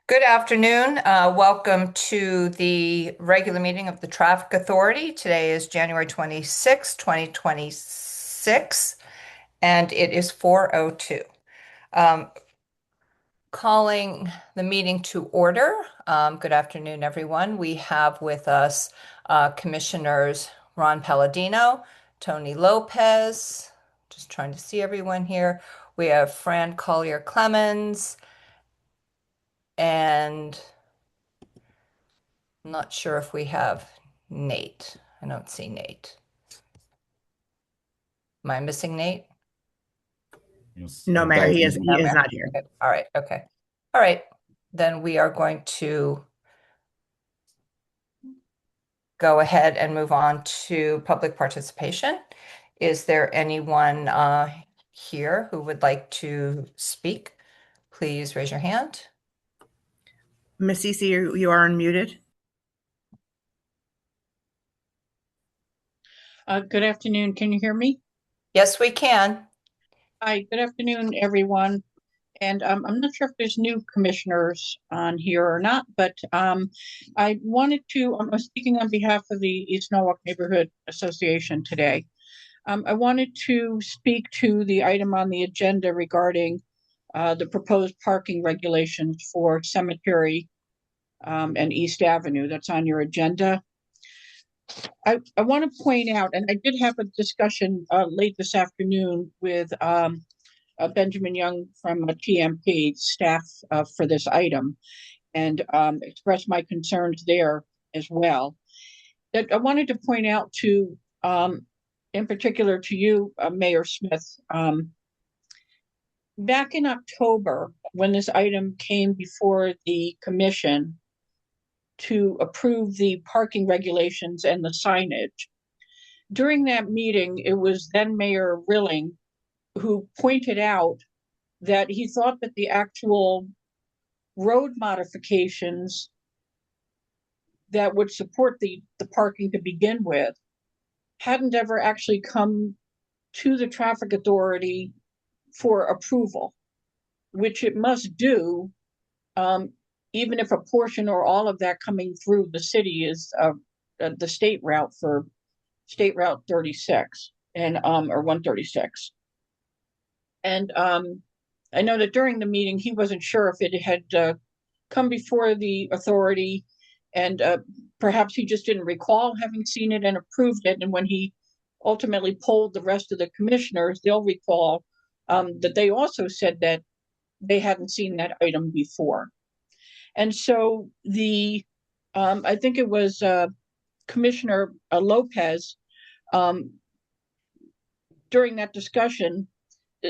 Good afternoon. Welcome to the regular meeting of the Traffic Authority. Today is January 26, 2026, and it is 4:02. Um, Calling the meeting to order. Good afternoon, everyone. We have with us Commissioners Ron Palladino, Tony Lopez, just trying to see everyone here. We have Fran Collier Clemens, and I'm not sure if we have Nate. I don't see Nate. Am I missing Nate? Yes, No, Mayor, he is No, he is Mary. not here. Okay. All right. Okay. All right. Then we are going to go ahead and move on to public participation. Is there anyone here who would like to speak? Please raise your hand. Miss Cece, you are unmuted. Good afternoon. Can you hear me? Yes, we can. Hi, good afternoon, everyone. And I'm not sure if there's new commissioners on here or not, but I wanted to, I'm speaking on behalf of the East Norwalk Neighborhood Association today. I wanted to speak to the item on the agenda regarding the proposed parking regulations for Cemetery and East Avenue. That's on your agenda. I want to point out, and I did have a discussion late this afternoon with Benjamin Young from TMP staff for this item, and express my concerns there as well. That I wanted to point out to, in particular to you, Mayor Smith, back in October, when this item came before the commission to approve the parking regulations and the signage. During that meeting, it was then Mayor Rilling who pointed out that he thought that the actual road modifications that would support the parking to begin with hadn't ever actually come to the traffic authority for approval, which it must do, even if a portion or all of that coming through the city is the state route for State Route 36 and or 136. And I know that during the meeting, he wasn't sure if it had come before the authority, and perhaps he just didn't recall having seen it and approved it. And when he ultimately polled the rest of the commissioners, they'll recall that they also said that they hadn't seen that item before. And so I think it was Commissioner Lopez during that discussion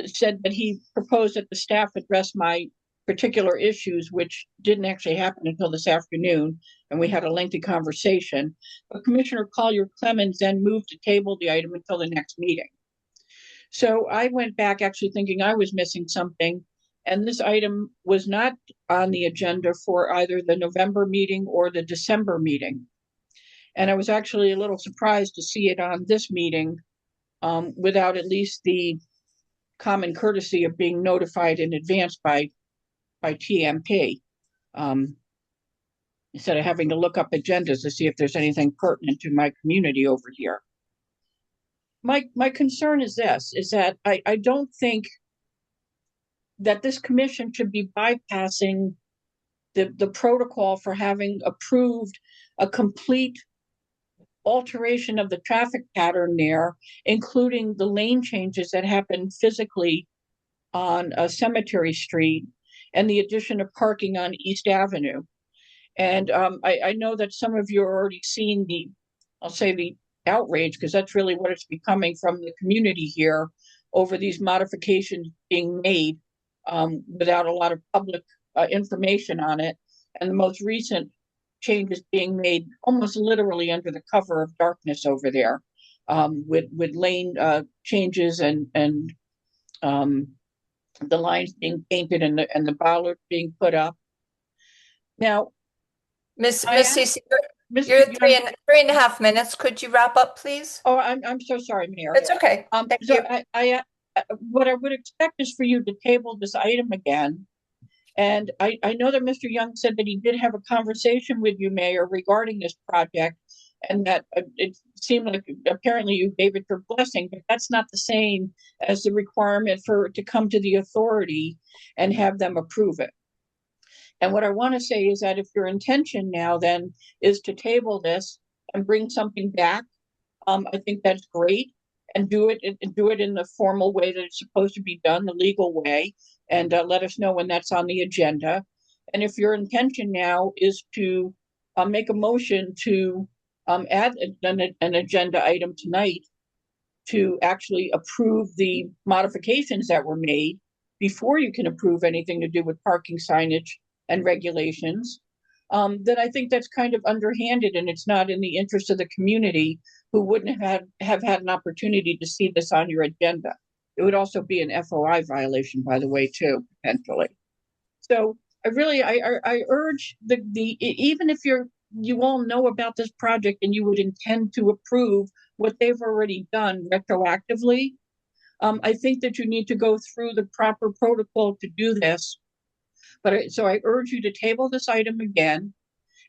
said that he proposed that the staff address my particular issues, which didn't actually happen until this afternoon, and we had a lengthy conversation. But Commissioner Collier Clemens then moved to table the item until the next meeting. So I went back actually thinking I was missing something, and this item was not on the agenda for either the November meeting or the December meeting. And I was actually a little surprised to see it on this meeting without at least the common courtesy of being notified in advance by TMP, instead of having to look up agendas to see if there's anything pertinent to my community over here. My concern is this, is that I don't think that this commission should be bypassing the protocol for having approved a complete alteration of the traffic pattern there, including the lane changes that happen physically on Cemetery Street and the addition of parking on East Avenue. And I know that some of you are already seeing I'll say the outrage, because that's really what it's becoming from the community here over these modifications being made without a lot of public information on it. And the most recent changes being made almost literally under the cover of darkness over there, with lane changes and the lines being painted and the bollard being put up. Now, Miss I Cece, Mr. you're at Young, 3.5 minutes. Could you wrap up, please? oh, I'm so sorry, Mayor. It's okay. Thank So you. I what I would expect is for you to table this item again, And I know that Mr. Young said that he did have a conversation with you, Mayor, regarding this project, and that it seemed like apparently you gave it your blessing, but that's not the same as the requirement for it to come to the authority and have them approve it. And what I want to say is that if your intention now then is to table this and bring something back, I think that's great. And do it in the formal way that it's supposed to be done, the legal way, and let us know when that's on the agenda. And if your intention now is to make a motion to add an agenda item tonight to actually approve the modifications that were made before you can approve anything to do with parking signage and regulations, then I think that's kind of underhanded, and it's not in the interest of the community who wouldn't have had an opportunity to see this on your agenda. It would also be an FOI violation, by the way, too, potentially. So I urge even if you all know about this project and you would intend to approve what they've already done retroactively, I think that you need to go through the proper protocol to do this. So I urge you to table this item again,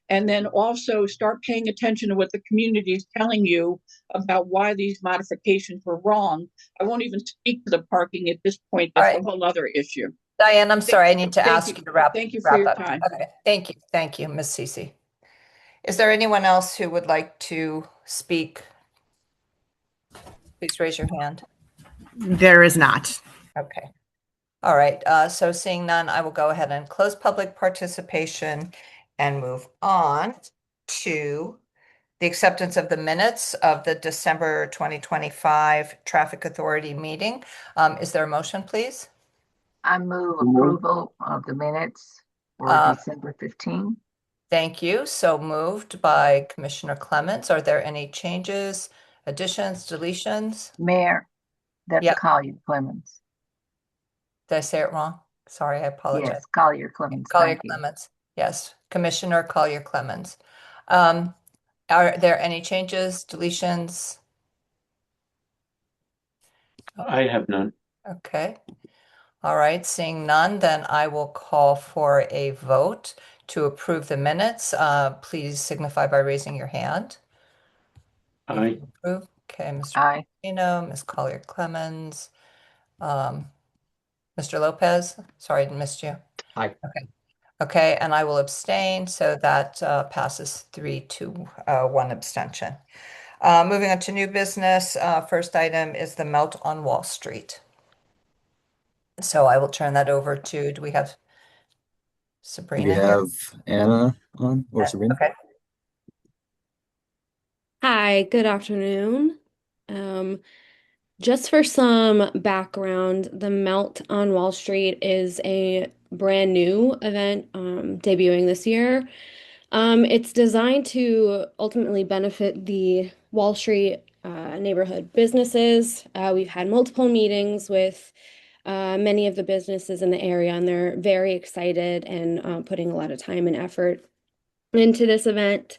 and then also start paying attention to what the community is telling you about why these modifications were wrong. I won't even speak to the parking at this point. All That's right. a whole other issue. Diane, I'm sorry, I need to Thank ask you. you to wrap Thank you for wrap your up. time. Okay, thank you, Ms. Cece. Is there anyone else who would like to speak? Please raise your hand. There is not. Okay. All right, so seeing none, I will go ahead and close public participation and move on to the acceptance of the minutes of the December 2025 Traffic Authority meeting. Is there a motion, please? I move approval of the minutes for December 15. Thank you. So moved by Commissioner Clements. Are there any changes, additions, deletions? Mayor, that's Yeah. Collier Clemens. Did I say it wrong? Sorry, I apologize. Yes, Collier Clemens. Collier Thank you. Clements. Yes, Commissioner Collier Clements. Are there any changes, deletions? I have none. Okay. All right, seeing none, then I will call for a vote to approve the minutes. Please signify by raising your hand. Aye. Approve. Okay, Mr. Aye. Ms. Collier Clemens, Mr. Lopez. Sorry, I missed you. Aye. Okay, and I will abstain, so that passes 3-1 abstention. Moving on to new business, first item is the melt on Wall Street. So I will turn that over to, do we have Sabrina We here? have Anna on, or Sabrina? Okay. Hi, good afternoon. Just for some background, the Melt on Wall Street is a brand new event debuting this year. It's designed to ultimately benefit the Wall Street neighborhood businesses. We've had multiple meetings with many of the businesses in the area, and they're very excited and putting a lot of time and effort into this event.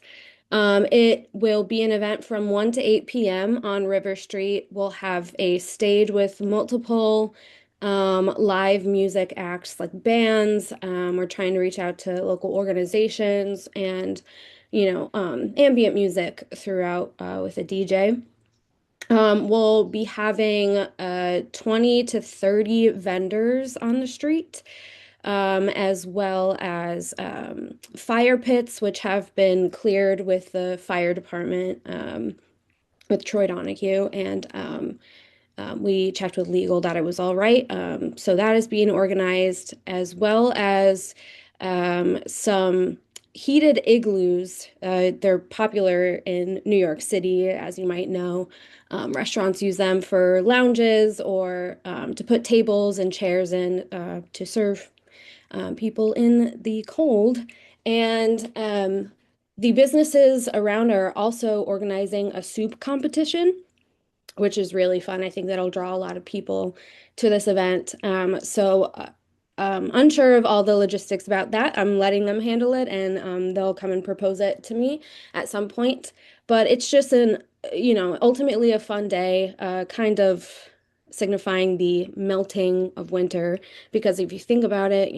It will be an event from 1 to 8 p.m. on River Street. We'll have a stage with multiple live music acts like bands. We're trying to reach out to local organizations and, ambient music throughout with a DJ. We'll be having 20 to 30 vendors on the street, as well as fire pits, which have been cleared with the fire department with Troy Donahue. And we checked with legal that it was all right. So that is being organized, as well as some heated igloos. They're popular in New York City, as you might know. Restaurants use them for lounges or to put tables and chairs in to serve people in the cold. And the businesses around are also organizing a soup competition, which is really fun. I think that'll draw a lot of people to this event. Unsure of all the logistics about that. I'm letting them handle it, and they'll come and propose it to me at some point. But it's just ultimately a fun day, kind of signifying the melting of winter. Because if you think about it,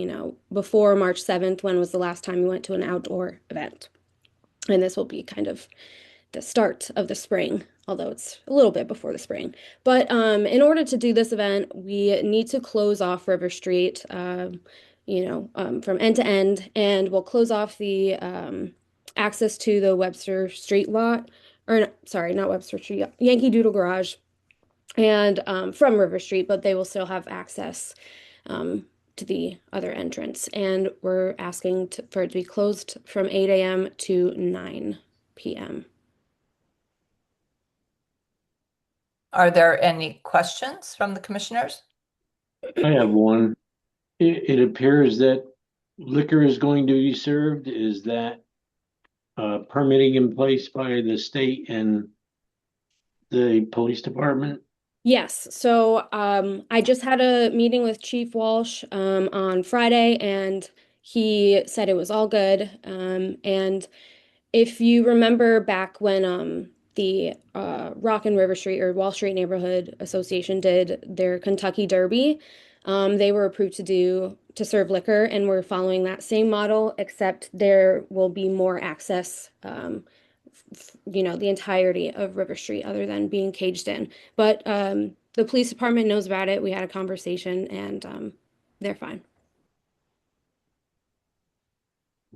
before March 7th, when was the last time you went to an outdoor event? And this will be kind of the start of the spring, although it's a little bit before the spring. But in order to do this event, we need to close off River Street, from end to end, and we'll close off the access to the Webster Street lot, or sorry, not Webster Street, Yankee Doodle Garage, and from River Street, but they will still have access to the other entrance. And we're asking for it to be closed from 8 a.m. to 9 p.m. Are there any questions from the commissioners? I have one. It appears that liquor is going to be served. Is that permitting in place by the state and the police department? Yes, so I just had a meeting with Chief Walsh on Friday, and he said it was all good. And if you remember back when the Rock and River Street or Wall Street Neighborhood Association did their Kentucky Derby, they were approved to serve liquor, and we're following that same model, except there will be more access. The entirety of River Street other than being caged in. But the police department knows about it. We had a conversation, and they're fine.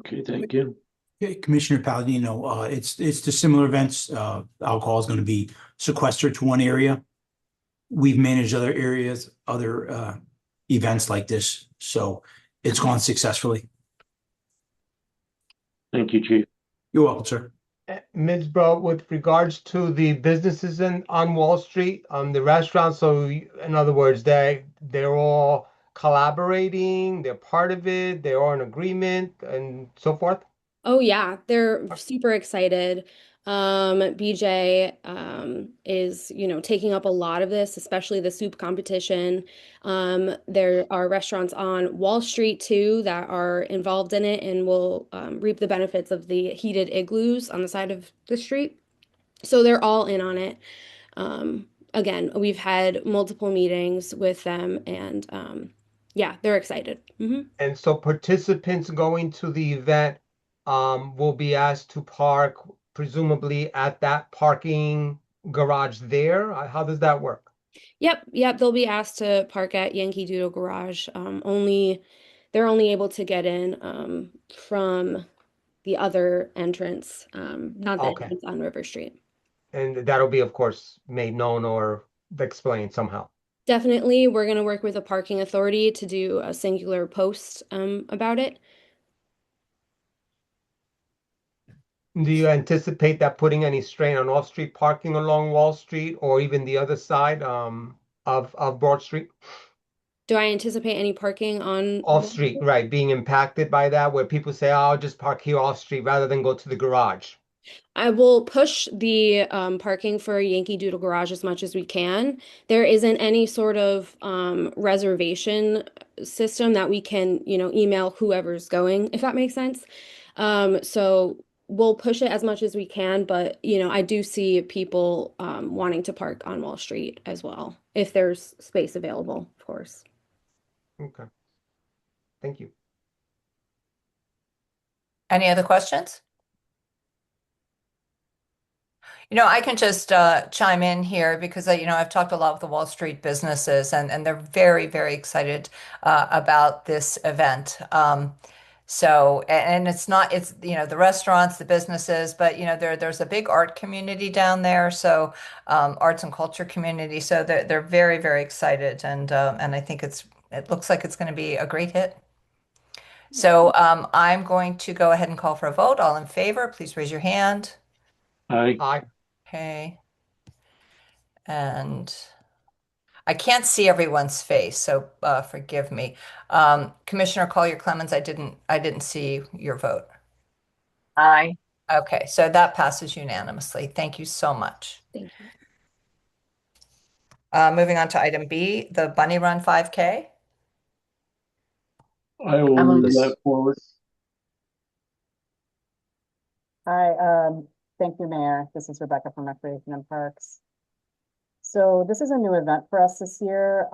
Okay, thank you. Yeah, Commissioner Palladino, it's the similar events. Alcohol is going to be sequestered to one area. We've managed other areas, other events like this, so it's gone successfully. Thank you, Chief. You're welcome, sir. Ms. Bro, with regards to the businesses on Wall Street, the restaurants, so in other words, they're all collaborating, they're part of it, they're all in agreement and so forth? Oh yeah, they're super excited. BJ is, taking up a lot of this, especially the soup competition. There are restaurants on Wall Street too that are involved in it and will reap the benefits of the heated igloos on the side of the street. So they're all in on it. Again, we've had multiple meetings with them, and yeah, they're excited. And so participants going to the event will be asked to park presumably at that parking garage there. How does that work? Yep, they'll be asked to park at Yankee Doodle Garage. They're only able to get in from the other entrance, not the Okay. entrance on River Street. And that'll be, of course, made known or explained somehow. Definitely, we're going to work with the parking authority to do a singular post about it. Do you anticipate that putting any strain on off-street parking along Wall Street or even the other side of Broad Street? Do I anticipate any parking on Off-street, right, being impacted by that, where people say, oh, I'll just park here off-street rather than go to the garage? I will push the parking for Yankee Doodle Garage as much as we can. There isn't any sort of reservation system that we can, email whoever's going, if that makes sense. So we'll push it as much as we can, but I do see people wanting to park on Wall Street as well, if there's space available, of course. Okay. Thank you. Any other questions? I can just chime in here because I've talked a lot with the Wall Street businesses, and they're very, very excited about this event. So, and it's the restaurants, the businesses, but there's a big art community down there. So, arts and culture community. So they're very, very excited, and I think it looks like it's going to be a great hit. So, I'm going to go ahead and call for a vote. All in favor, please raise your hand. Aye. Aye. Okay. And I can't see everyone's face, so forgive me. Commissioner Collier-Clemens, I didn't see your vote. Aye. Okay, so that passes unanimously. Thank you so much. Thank you. Moving on to item B, the Bunny Run 5K. I will I'm on move this. that forward. Hi, thank you, Mayor. This is Rebecca from Recreation and Parks. So this is a new event for us this year.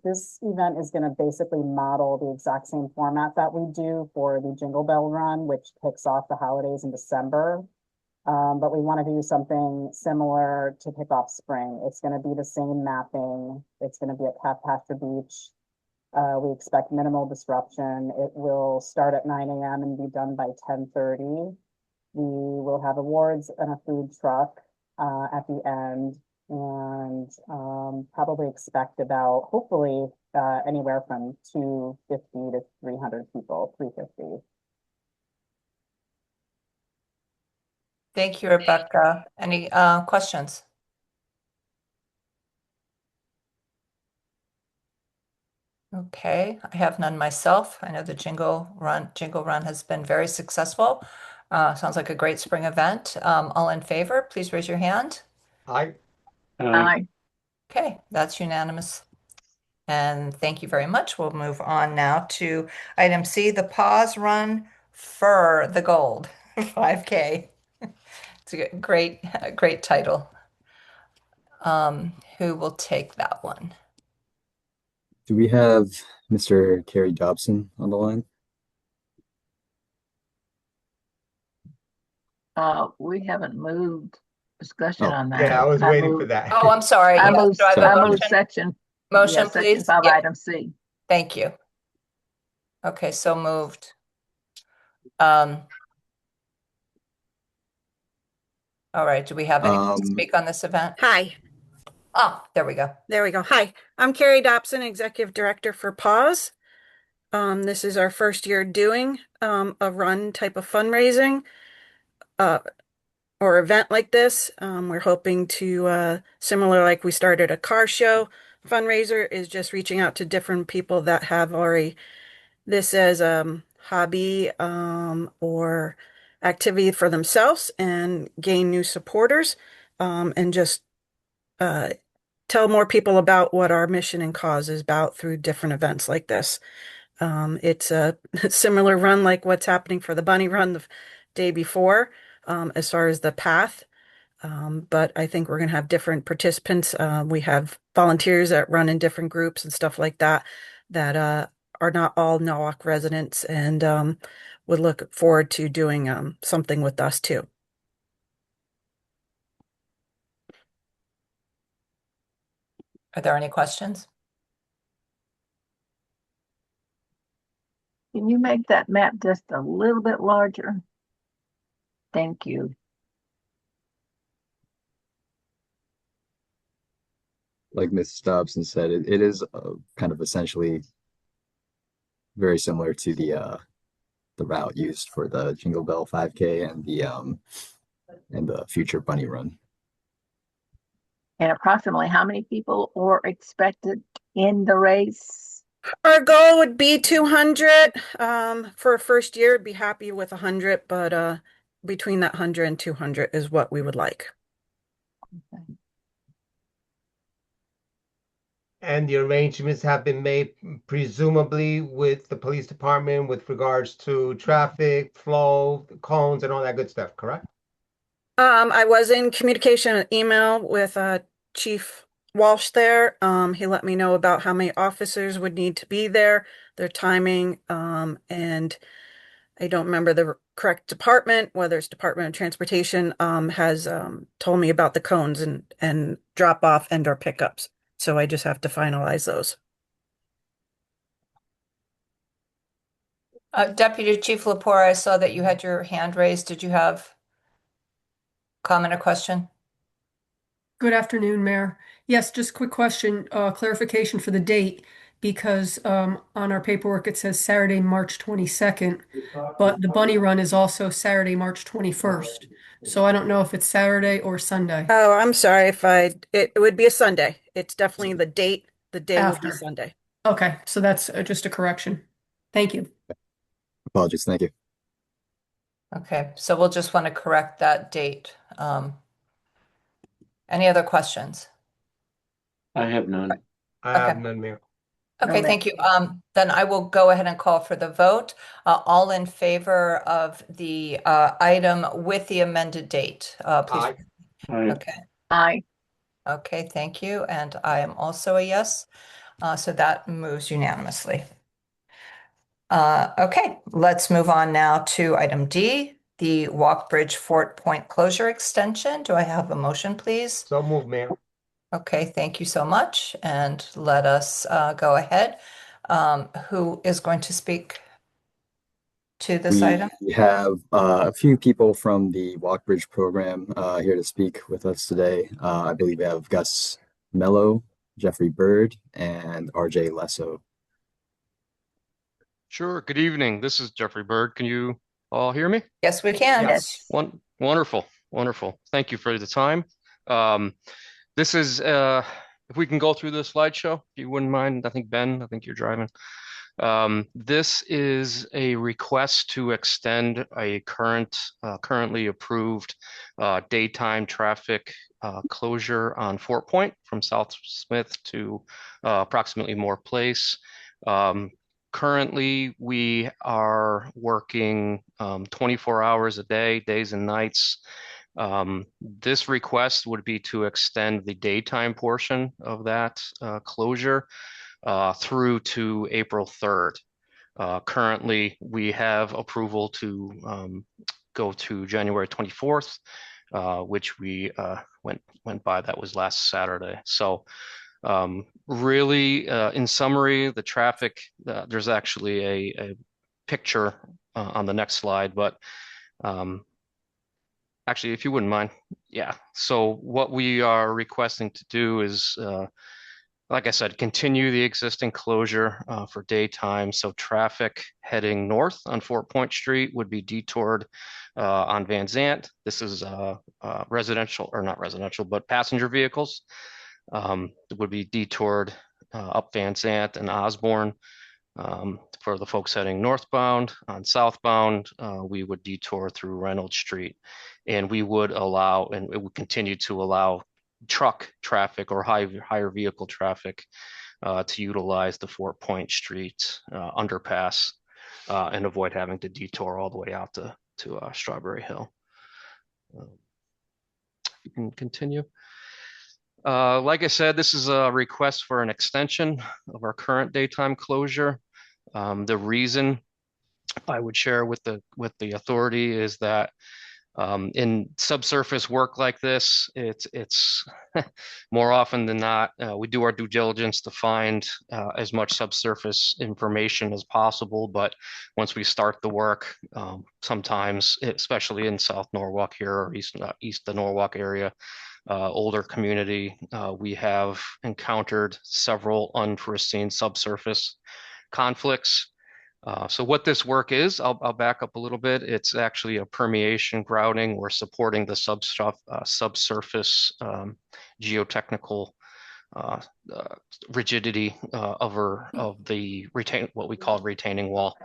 This event is going to basically model the exact same format that we do for the Jingle Bell Run, which kicks off the holidays in December. But we want to do something similar to kick off spring. It's going to be the same mapping. It's going to be at Pasture Beach. We expect minimal disruption. It will start at 9 a.m. and be done by 10:30. We will have awards and a food truck at the end, and probably expect about, hopefully, anywhere from 250 to 300 people, 350. Thank you, Rebecca. Any questions? Okay, I have none myself. I know the Jingle Run has been very successful. Sounds like a great spring event. All in favor, please raise your hand. Aye. Aye. Okay, that's unanimous. And thank you very much. We'll move on now to item C, the Pause Run for the Gold 5K. It's a great title. Who will take that one? Do we have Mr. Kerry Dobson on the line? We haven't moved discussion Oh, on that. Yeah, I was I waiting for moved- that. Oh, I'm sorry. I Yes, moved, do I have a I moved motion? section, Motion, section please. 5, Yeah, item C. thank you. Okay, so moved. All right, do we have anyone to speak on this event? Hi, Oh, there we go. there we go. Hi, I'm Carrie Dobson, Executive Director for Pause. This is our first year doing a run type of fundraising or event like this. We're hoping to, similar like we started a car show fundraiser, is just reaching out to different people that have already this as hobby or activity for themselves and gain new supporters and just tell more people about what our mission and cause is about through different events like this. It's a similar run like what's happening for the Bunny Run the day before, as far as the path. But I think we're going to have different participants. We have volunteers that run in different groups and stuff like that, that are not all Norwalk residents, and would look forward to doing something with us too. Are there any questions? Can you make that map just a little bit larger? Thank you. Like Ms. Dobson said, it is kind of essentially very similar to the route used for the Jingle Bell 5K and the future Bunny Run. And approximately how many people are expected in the race? Our goal would be 200. For a first year, be happy with 100, but between that 100 and 200 is what we would like. Okay. And the arrangements have been made presumably with the police department with regards to traffic flow, cones, and all that good stuff, correct? I was in communication and email with Chief Walsh there. He let me know about how many officers would need to be there, their timing, and I don't remember the correct department, whether it's Department of Transportation, has told me about the cones and drop off and or pickups. So I just have to finalize those. Deputy Chief Lepore, I saw that you had your hand raised. Did you have comment or question? Good afternoon, Mayor. Yes, just quick question, clarification for the date, because on our paperwork it says Saturday, March 22nd, but the Bunny Run is also Saturday, March 21st. So I don't know if it's Saturday or Sunday. Oh, I'm sorry if it would be a Sunday. It's definitely the date. The day would be After. Sunday. Okay, so that's just a correction. Thank you. Apologies, thank you. Okay, so we'll just want to correct that date. Any other questions? I have none. I have Okay. none, Mayor. Okay, No, thank you. Then I will go ahead and call for the vote. All in favor of the item with the amended date, please. Aye. Aye. Okay. Aye. Okay, thank you. And I am also a yes. So that moves unanimously. Okay, let's move on now to item D, the Walkbridge Fort Point closure extension. Do I have a motion, please? So move, Mayor. Okay, thank you so much. And let us go ahead. Who is going to speak to this item? We have a few people from the Walkbridge program here to speak with us today. I believe we have Gus Mello, Jeffrey Bird, and RJ Lesso. Sure. Good evening. This is Jeffrey Bird. Can you all hear me? Yes, we can. Yes. Wonderful. Wonderful. Thank you for the time. This is, if we can go through the slideshow, if you wouldn't mind. I think Ben, I think you're driving. This is a request to extend a currently approved daytime traffic closure on Fort Point from South Smith to approximately Moore Place. Currently, we are working 24 hours a day, days and nights. This request would be to extend the daytime portion of that closure through to April 3rd. Currently, we have approval to go to January 24th, which we went by. That was last Saturday. So really, in summary, the traffic, there's actually a picture on the next slide, but actually, if you wouldn't mind. Yeah. So what we are requesting to do is, like I said, continue the existing closure for daytime. So traffic heading north on Fort Point Street would be detoured on Van Zant. This is residential, or not residential, but passenger vehicles would be detoured up Van Zant and Osborne. For the folks heading northbound. On southbound, we would detour through Reynolds Street, and we would allow, and it would continue to allow truck traffic or higher vehicle traffic to utilize the Fort Point Street underpass and avoid having to detour all the way out to Strawberry Hill. You can continue. Like I said, this is a request for an extension of our current daytime closure. The reason I would share with the authority is that in subsurface work like this, it's more often than not, we do our due diligence to find as much subsurface information as possible. But once we start the work, sometimes, especially in South Norwalk here or east the Norwalk area, older community, we have encountered several unforeseen subsurface conflicts. So what this work is, I'll back up a little bit. It's actually a permeation grouting. We're supporting the subsurface geotechnical rigidity of the what we call retaining wall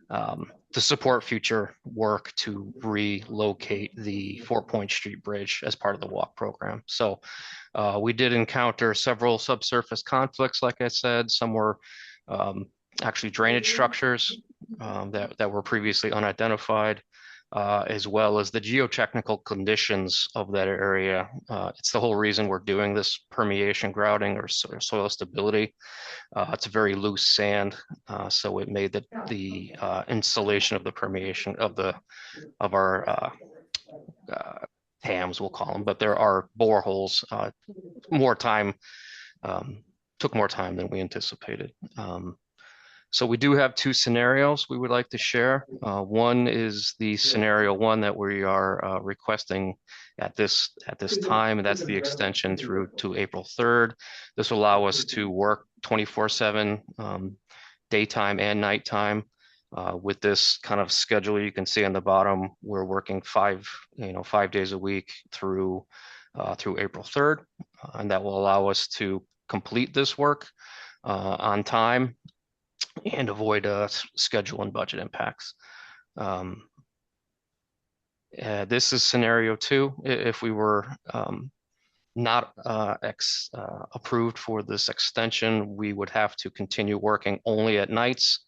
to support future work to relocate the Fort Point Street Bridge as part of the walk program. So we did encounter several subsurface conflicts, like I said. Some were actually drainage structures that were previously unidentified, as well as the geotechnical conditions of that area. It's the whole reason we're doing this permeation grouting or soil stability. It's a very loose sand, so it made the installation of the permeation of our TAMs, we'll call them, but there are boreholes. Took more time than we anticipated. So we do have two scenarios we would like to share. One is the scenario one that we are requesting at this time, and that's the extension through to April 3rd. This will allow us to work 24/7, daytime and nighttime. With this kind of schedule, you can see on the bottom, we're working 5 days a week through April 3rd, and that will allow us to complete this work on time and avoid schedule and budget impacts. This is scenario two. If we were not approved for this extension, we would have to continue working only at nights,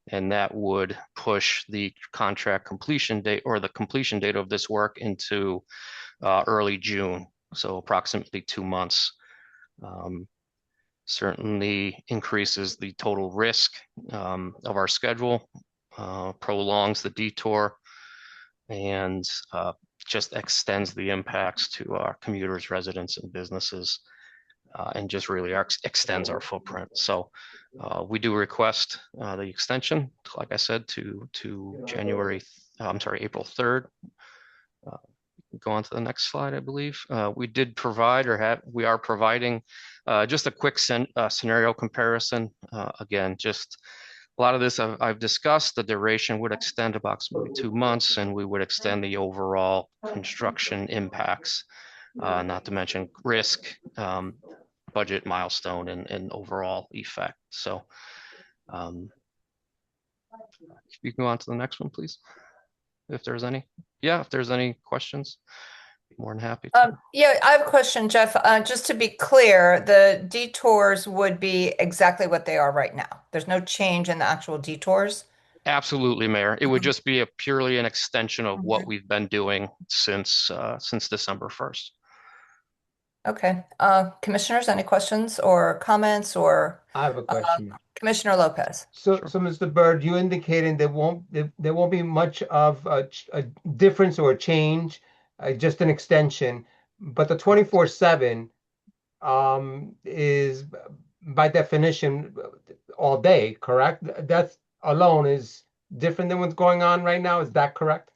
and that would push the contract completion date or the completion date of this work into early June. so approximately 2 months. Certainly increases the total risk of our schedule, prolongs the detour, and just extends the impacts to our commuters, residents, and businesses, and just really extends our footprint. So we do request the extension, like I said, to April 3rd. Go on to the next slide, I believe. We did provide, we are providing just a quick scenario comparison. Again, just a lot of this I've discussed. The duration would extend approximately 2 months, and we would extend the overall construction impacts, not to mention risk, budget milestone, and overall effect. So if you can go on to the next one, please, if there's any. Yeah, if there's any questions, be more than happy to. Yeah, I have a question, Jeff. Just to be clear, the detours would be exactly what they are right now. There's no change in the actual detours. Absolutely, Mayor. It would just be purely an extension of what we've been doing since December 1st. Okay. Commissioners, any questions or comments? Or I have a question. Commissioner Lopez. So Mr. Byrd, you indicated there won't be much of a difference or a change, just an extension. But the 24/7 is by definition all day, correct? That alone is different than what's going on right now. Is that correct?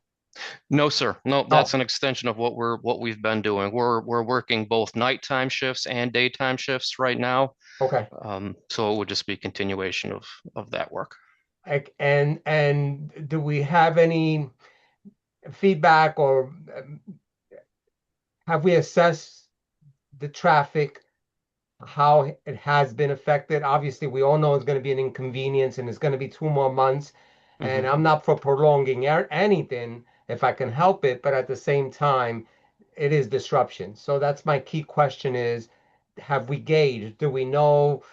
No, sir. No, that's an extension of what we've been doing. We're working both nighttime shifts and daytime shifts right now. Okay. So it would just be continuation of that work. And do we have any feedback, or have we assessed the traffic, how it has been affected? Obviously, we all know it's going to be an inconvenience, and it's going to be 2 more months. And I'm not for prolonging anything if I can help it, but at the same time, it is disruption. So that's my key question: is have we gauged? Do we know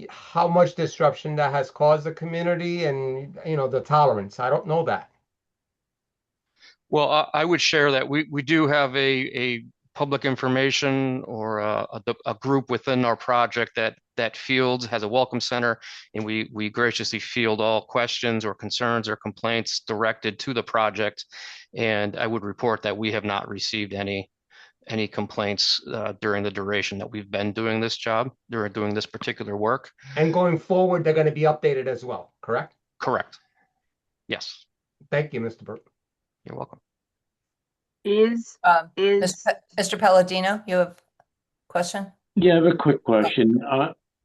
how much disruption that has caused the community, and the tolerance? I don't know that. Well, I would share that we do have a public information or a group within our project that fields, has a welcome center, and we graciously field all questions or concerns or complaints directed to the project. And I would report that we have not received any complaints during the duration that we've been doing this job, doing this particular work. And going forward, they're going to be updated as well, correct? Correct. Yes. Thank you, Mr. Byrd. You're welcome. Mr. Palladino, you have a question? Yeah, I have a quick question.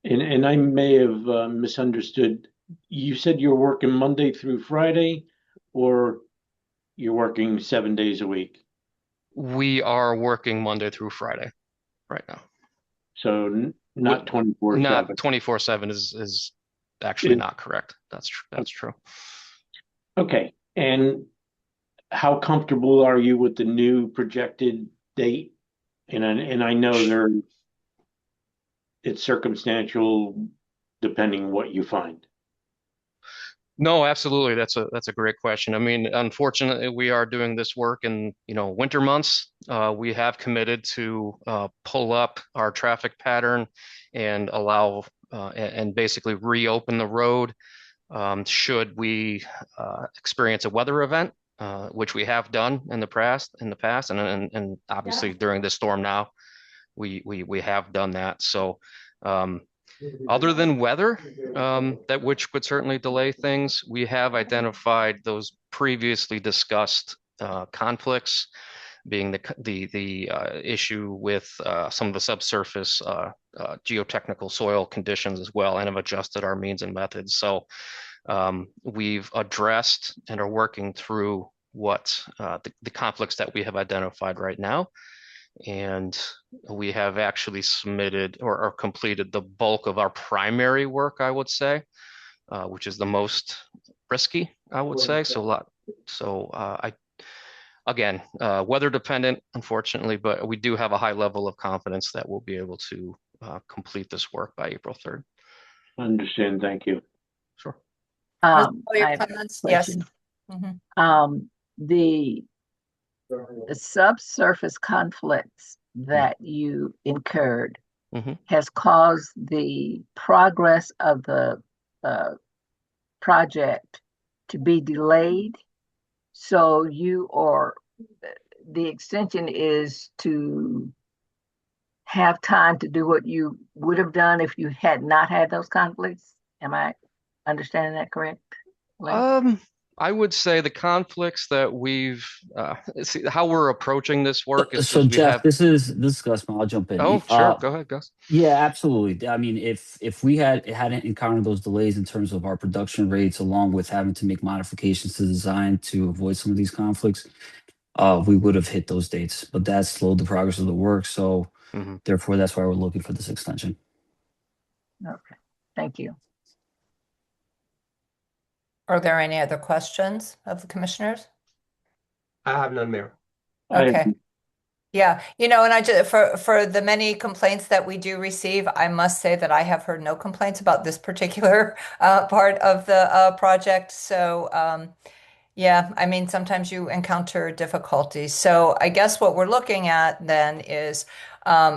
And I may have misunderstood. You said you're working Monday through Friday, or you're working 7 days a week? We are working Monday through Friday right now. So not 24/7. Not 24/7 is actually not correct. That's true. Okay. And how comfortable are you with the new projected date? And I know it's circumstantial depending what you find. No, absolutely. That's a great question. I mean, unfortunately, we are doing this work in winter months. We have committed to pull up our traffic pattern and allow and basically reopen the road should we experience a weather event, which we have done in the past, and obviously during this storm now, we have done that. So. Other than weather, that which would certainly delay things, we have identified those previously discussed conflicts, being the issue with some of the subsurface geotechnical soil conditions as well, and have adjusted our means and methods. So we've addressed and are working through what the conflicts that we have identified right now. And we have actually submitted or completed the bulk of our primary work, I would say, which is the most risky, I would say. Again, weather dependent, unfortunately, but we do have a high level of confidence that we'll be able to complete this work by April 3rd. I understand. Thank you. Sure. Yes. The subsurface conflicts, that you incurred Mhm. has caused the progress of the project to be delayed. So the extension is to have time to do what you would have done if you had not had those conflicts. Am I understanding that correctly? I would say the conflicts that we've see how we're approaching this work is So because we Jeff, have. this is Gus. I'll jump in. Oh, sure, go ahead, Gus. Yeah, absolutely. I mean, if we hadn't encountered those delays in terms of our production rates, along with having to make modifications to design to avoid some of these conflicts, we would have hit those dates. But that slowed the progress of the work. So Mhm. therefore, that's why we're looking for this extension. Okay, thank you. Are there any other questions of the commissioners? I have none, Mayor. Okay. Yeah, and I just for the many complaints that we do receive, I must say that I have heard no complaints about this particular part of the project. So yeah, I mean, sometimes you encounter difficulties. So I guess what we're looking at then is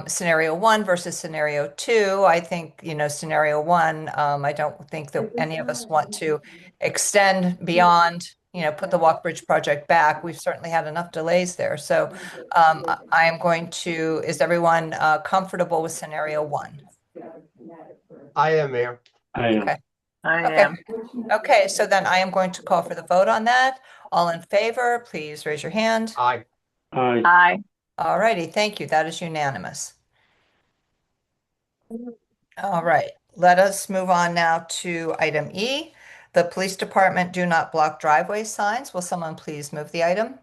scenario 1 versus scenario 2. I think, scenario 1, I don't think that any of us want to extend beyond, put the Walk Bridge project back. We've certainly had enough delays there. So I am going to, is everyone comfortable with scenario 1? I am, Mayor. I am. Okay. I Okay. am. Okay, so then I am going to call for the vote on that. All in favor, please raise your hand. Aye. Aye. Aye. All righty, thank you. That is unanimous. All right, let us move on now to item E. The police department do not block driveway signs. Will someone please move the item?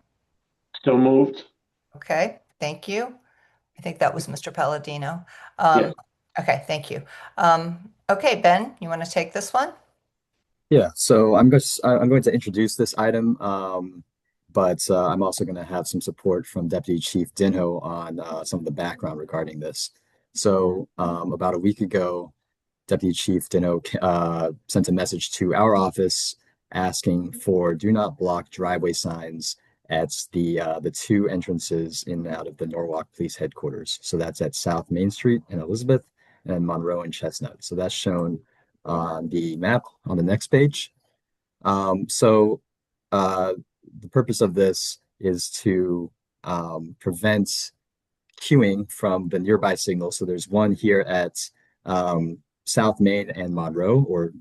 So moved. Okay, thank you. I think that was Mr. Palladino. Yes. Okay, thank you. Okay, Ben, you want to take this one? Yeah, so I'm going to introduce this item, but I'm also going to have some support from Deputy Chief Dinho on some of the background regarding this. So about a week ago, Deputy Chief Dinho sent a message to our office asking for do not block driveway signs at the two entrances in and out of the Norwalk Police Headquarters. So that's at South Main Street in Elizabeth and Monroe and Chestnut. So that's shown on the map on the next page. So the purpose of this is to prevent queuing from the nearby signals. So there's one here at South Main and Monroe, or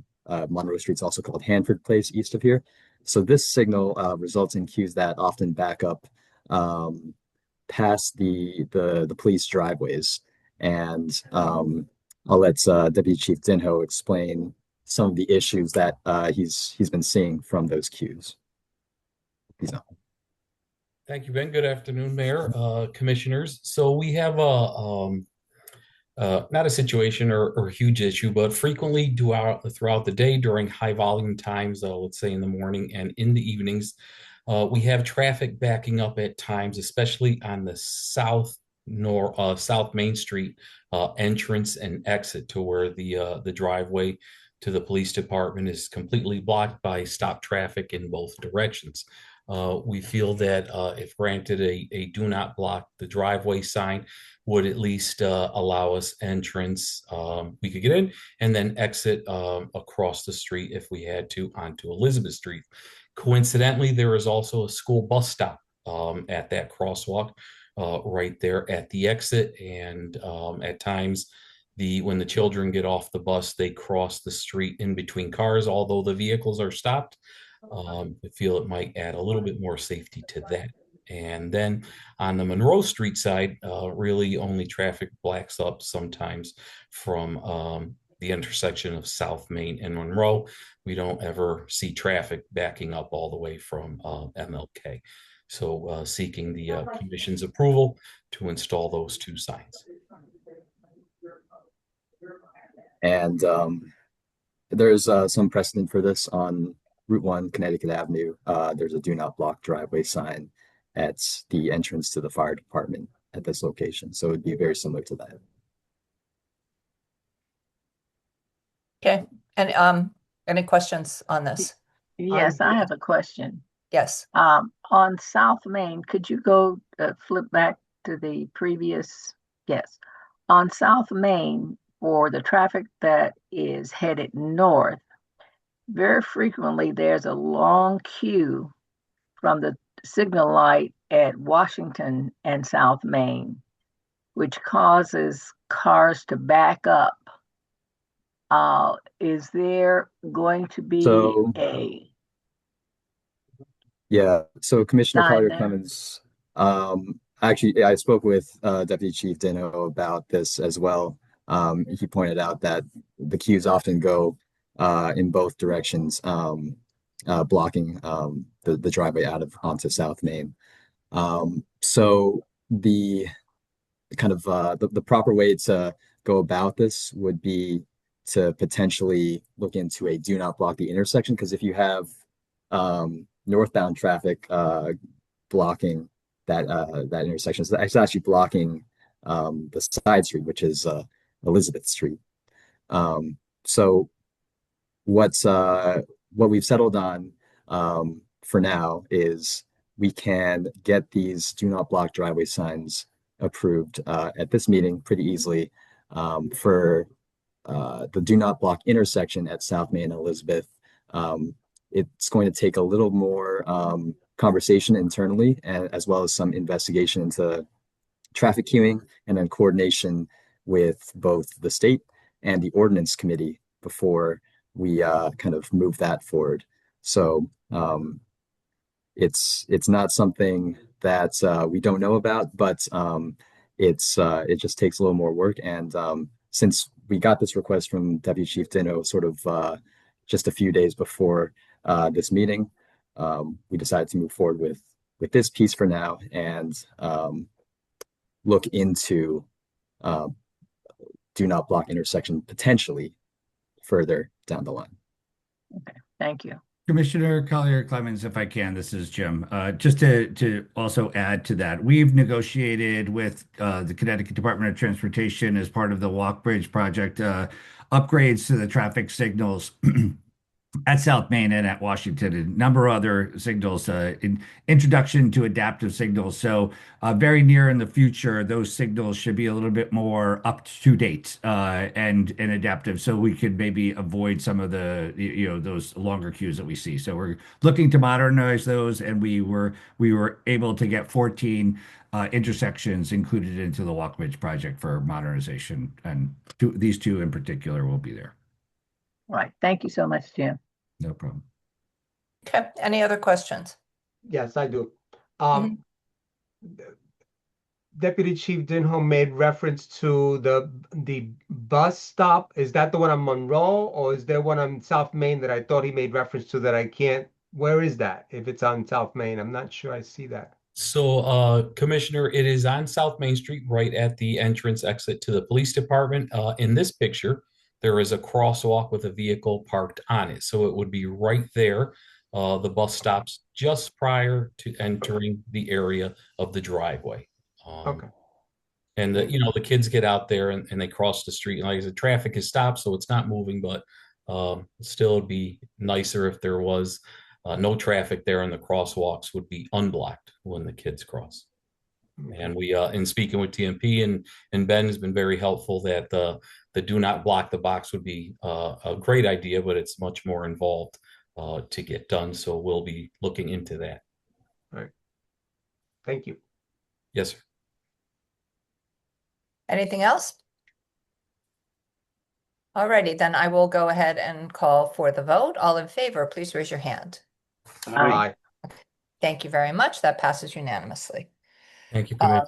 Monroe Street's also called Hanford Place east of here. So this signal results in queues that often back up past the police driveways. And I'll let Deputy Chief Dinho explain some of the issues that he's been seeing from those queues. He's on. Thank you, Ben. Good afternoon, Mayor, Commissioners. So we have not a situation or huge issue, but frequently throughout the day during high volume times, let's say in the morning and in the evenings, we have traffic backing up at times, especially on the South Main Street entrance and exit to where the driveway to the police department is completely blocked by stop traffic in both directions. We feel that if granted a do not block the driveway sign would at least allow us entrance. We could get in and then exit across the street if we had to onto Elizabeth Street. Coincidentally, there is also a school bus stop at that crosswalk right there at the exit. And at times, when the children get off the bus, they cross the street in between cars, although the vehicles are stopped. I feel it might add a little bit more safety to that. And then on the Monroe Street side, really only traffic blacks up sometimes from the intersection of South Main and Monroe. We don't ever see traffic backing up all the way from MLK. So seeking the Commission's approval to install those two signs. And there's some precedent for this on Route 1, Connecticut Avenue. There's a do not block driveway sign at the entrance to the fire department at this location. So it'd be very similar to that. Okay, and any questions on this? Yes, I have a question. Yes. On South Main, could you go flip back to the previous, yes. On South Main, for the traffic that is headed north, very frequently there's a long queue from the signal light at Washington and South Main, which causes cars to back up. Is there going to be So a yeah, so Commissioner sign Collier there? Clemens, actually, I spoke with Deputy Chief Dino about this as well. He pointed out that the queues often go in both directions, blocking the driveway out of onto South Main. So the kind of the proper way to go about this would be to potentially look into a do not block the intersection, because if you have northbound traffic blocking that intersection, it's actually blocking the side street, which is Elizabeth Street. So what we've settled on for now is we can get these do not block driveway signs approved at this meeting pretty easily for the do not block intersection at South Main and Elizabeth. It's going to take a little more conversation internally, and as well as some investigation into traffic queuing, and then coordination with both the state and the ordinance committee before we kind of move that forward. So it's not something that we don't know about, but it just takes a little more work. And since we got this request from Deputy Chief Dino sort of just a few days before this meeting, we decided to move forward with this piece for now, and look into do not block intersection potentially further down the line. Okay, thank you. Commissioner Collier Clemens, if I can, this is Jim. Just to also add to that, we've negotiated with the Connecticut Department of Transportation as part of the Walk Bridge project upgrades to the traffic signals at South Main and at Washington, and a number of other signals, introduction to adaptive signals. So very near in the future, those signals should be a little bit more up to date and adaptive, so we could maybe avoid some of the those longer queues that we see. So we're looking to modernize those, and we were able to get 14 intersections included into the Walk Bridge project for modernization, and these two in particular will be there. All right, thank you so much, Jim. No problem. Okay, any other questions? Yes, I do. Deputy Chief Denholm made reference to the bus stop. Is that the one on Monroe, or is there one on South Main that I thought he made reference to that I can't? Where is that? If it's on South Main, I'm not sure I see that. So, Commissioner, it is on South Main Street, right at the entrance exit to the police department. In this picture, there is a crosswalk with a vehicle parked on it. So it would be right there. The bus stops just prior to entering the area of the driveway. Okay. And the kids get out there and they cross the street. And like I said, traffic is stopped, so it's not moving, but still it'd be nicer if there was no traffic there and the crosswalks would be unblocked when the kids cross. And we, in speaking with TMP and Ben has been very helpful that the do not block the box would be a great idea, but it's much more involved to get done. So we'll be looking into that. All right. Thank you. Yes, sir. Anything else? Alrighty, then I will go ahead and call for the vote. All in favor, please raise your hand. Aye. Thank you very much. That passes unanimously. Thank you, Commissioner.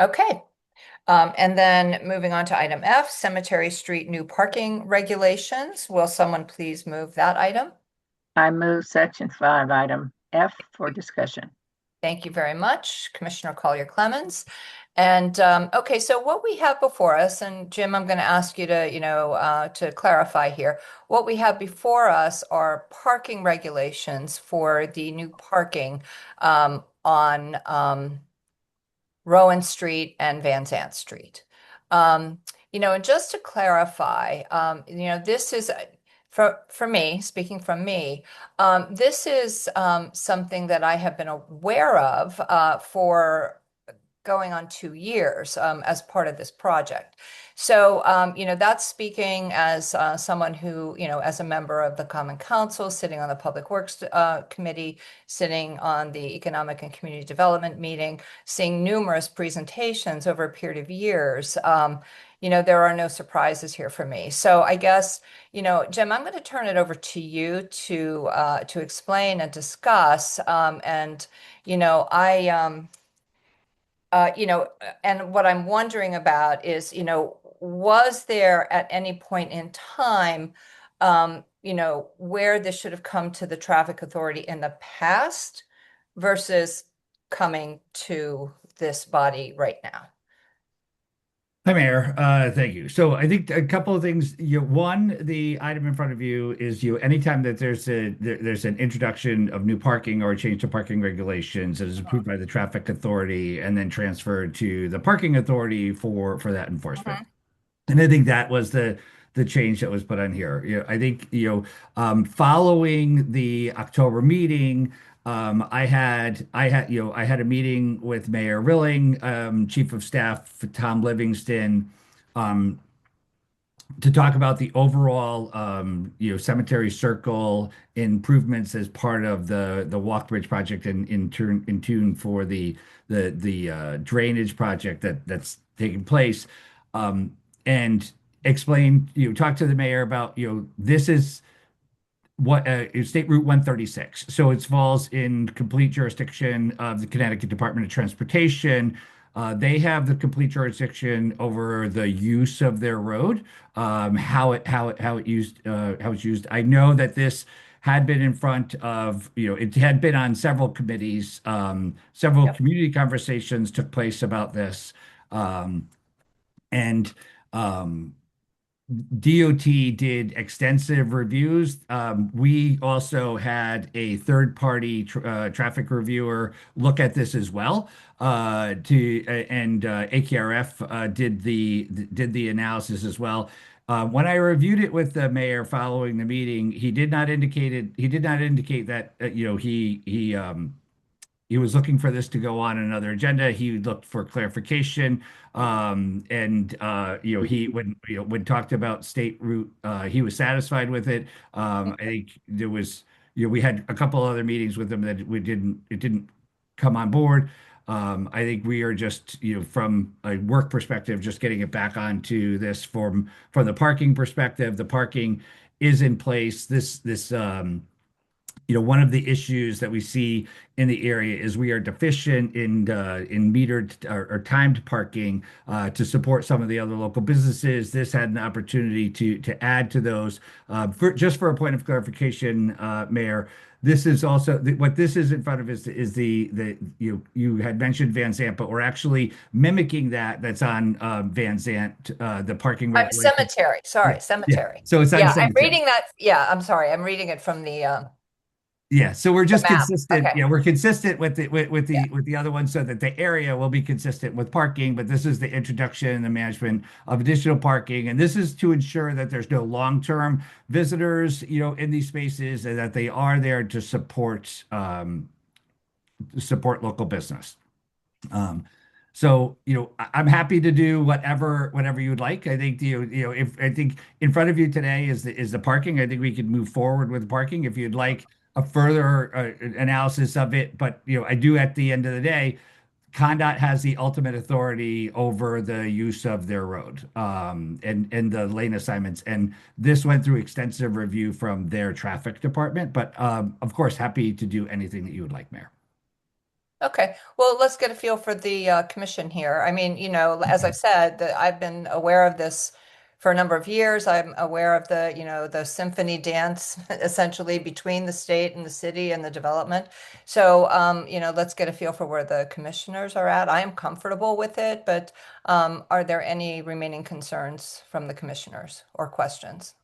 Okay. And then moving on to item F, Cemetery Street new parking regulations. Will someone please move that item? I move section 5, item F for discussion. Thank you very much, Commissioner Collier Clemens. And okay, so what we have before us, and Jim, I'm going to ask you to, to clarify here. What we have before us are parking regulations for the new parking on Rowan Street and Van Zant Street. And just to clarify, this is for me, speaking from me, this is something that I have been aware of for going on 2 years as part of this project. So, that's speaking as someone who, as a member of the Common Council, sitting on the Public Works Committee, sitting on the Economic and Community Development meeting, seeing numerous presentations over a period of years. There are no surprises here for me. So I guess, Jim, I'm going to turn it over to you to explain and discuss. And what I'm wondering about is, was there at any point in time, where this should have come to the traffic authority in the past versus coming to this body right now? Hi, Mayor. Thank you. So I think a couple of things. One, the item in front of you is anytime that there's an introduction of new parking or a change to parking regulations that is approved by the traffic authority and then transferred to the parking authority for that enforcement. And I think that was the change that was put on here. I think following the October meeting. I had a meeting with Mayor Rilling, Chief of Staff Tom Livingston, to talk about the overall Cemetery Circle improvements as part of the Walk Bridge project and in tune for the drainage project that's taking place, and explain talk to the mayor about this is what State Route 136. So it falls in complete jurisdiction of the Connecticut Department of Transportation. They have the complete jurisdiction over the use of their road, how it's used. I know that this had been in front of, it had been on several committees. Several community conversations took place about this. And DOT did extensive reviews. We also had a third-party traffic reviewer look at this as well. AKRF did the analysis as well. When I reviewed it with the mayor following the meeting, he did not indicate that he was looking for this to go on another agenda. He looked for clarification. When talked about State Route, he was satisfied with it. I think there was, we had a couple other meetings with him that it didn't come on board. I think we are just, from a work perspective, just getting it back onto this from the parking perspective. The parking is in place. One of the issues that we see in the area is we are deficient in metered or timed parking to support some of the other local businesses. This had an opportunity to add to those. Just for a point of clarification, Mayor, this is also what this is in front of is you had mentioned Van Zant, but we're actually mimicking that. That's on Van Zant, the parking regulation. Cemetery. Sorry, cemetery. Yeah. So it's on cemetery. I'm reading that. Yeah, I'm sorry. I'm reading it from the. Yeah, so we're just map. consistent. Okay. Yeah, we're consistent with the other one, so that the area will be consistent with parking. But this is the introduction and the management of additional parking, and this is to ensure that there's no long-term visitors, in these spaces, and that they are there to support local business. So, I'm happy to do whatever you would like. I think I think in front of you today is the parking. I think we could move forward with parking if you'd like a further analysis of it. But I do, at the end of the day, ConnDOT has the ultimate authority over the use of their road and the lane assignments. And this went through extensive review from their traffic department. But of course, happy to do anything that you would like, Mayor. Okay, well, let's get a feel for the commission here. I mean, as I've said, I've been aware of this for a number of years. I'm aware of the symphony dance essentially between the state and the city and the development. So, let's get a feel for where the commissioners are at. I am comfortable with it, but are there any remaining concerns from the commissioners or questions?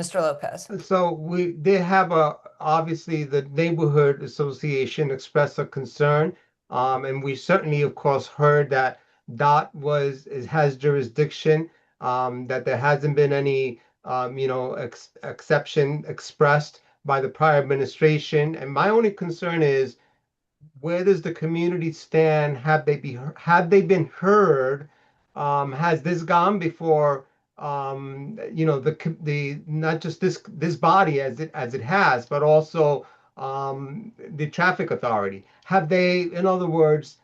Mr. Lopez. So they have obviously the neighborhood association expressed a concern. And we certainly, of course, heard that DOT has jurisdiction, that there hasn't been any, exception expressed by the prior administration. And my only concern is where does the community stand? Have they been heard? Has this gone before, the not just this body as it has, but also the traffic authority? Have they, in other words,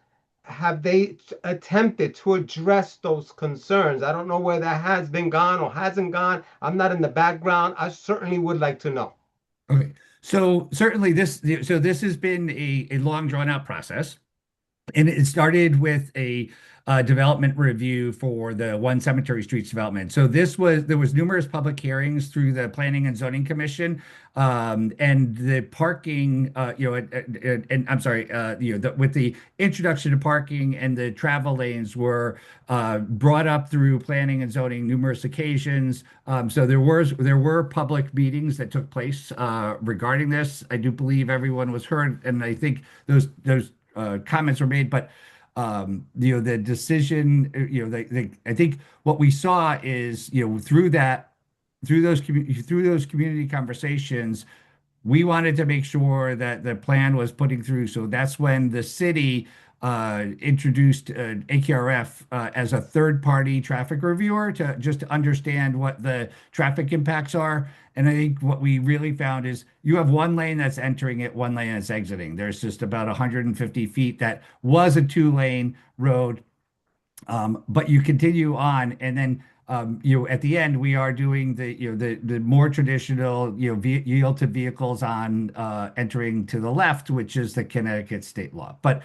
have they attempted to address those concerns? I don't know where that has been gone or hasn't gone. I'm not in the background. I certainly would like to know. Okay. So certainly this has been a long drawn out process. And it started with a development review for the One Cemetery Streets development. So there was numerous public hearings through the Planning and Zoning Commission, and the parking, and I'm sorry, with the introduction of parking and the travel lanes were brought up through Planning and Zoning numerous occasions. So there were public meetings that took place regarding this. I do believe everyone was heard, and I think those comments were made, but the decision, I think what we saw is, through those community conversations, we wanted to make sure that the plan was putting through. So that's when the city introduced AKRF as a third-party traffic reviewer to understand what the traffic impacts are. And I think what we really found is you have one lane that's entering it, one lane that's exiting. There's just about 150 feet that was a two-lane road, but you continue on, and then at the end we are doing the more traditional yield to vehicles on entering to the left, which is the Connecticut state law. But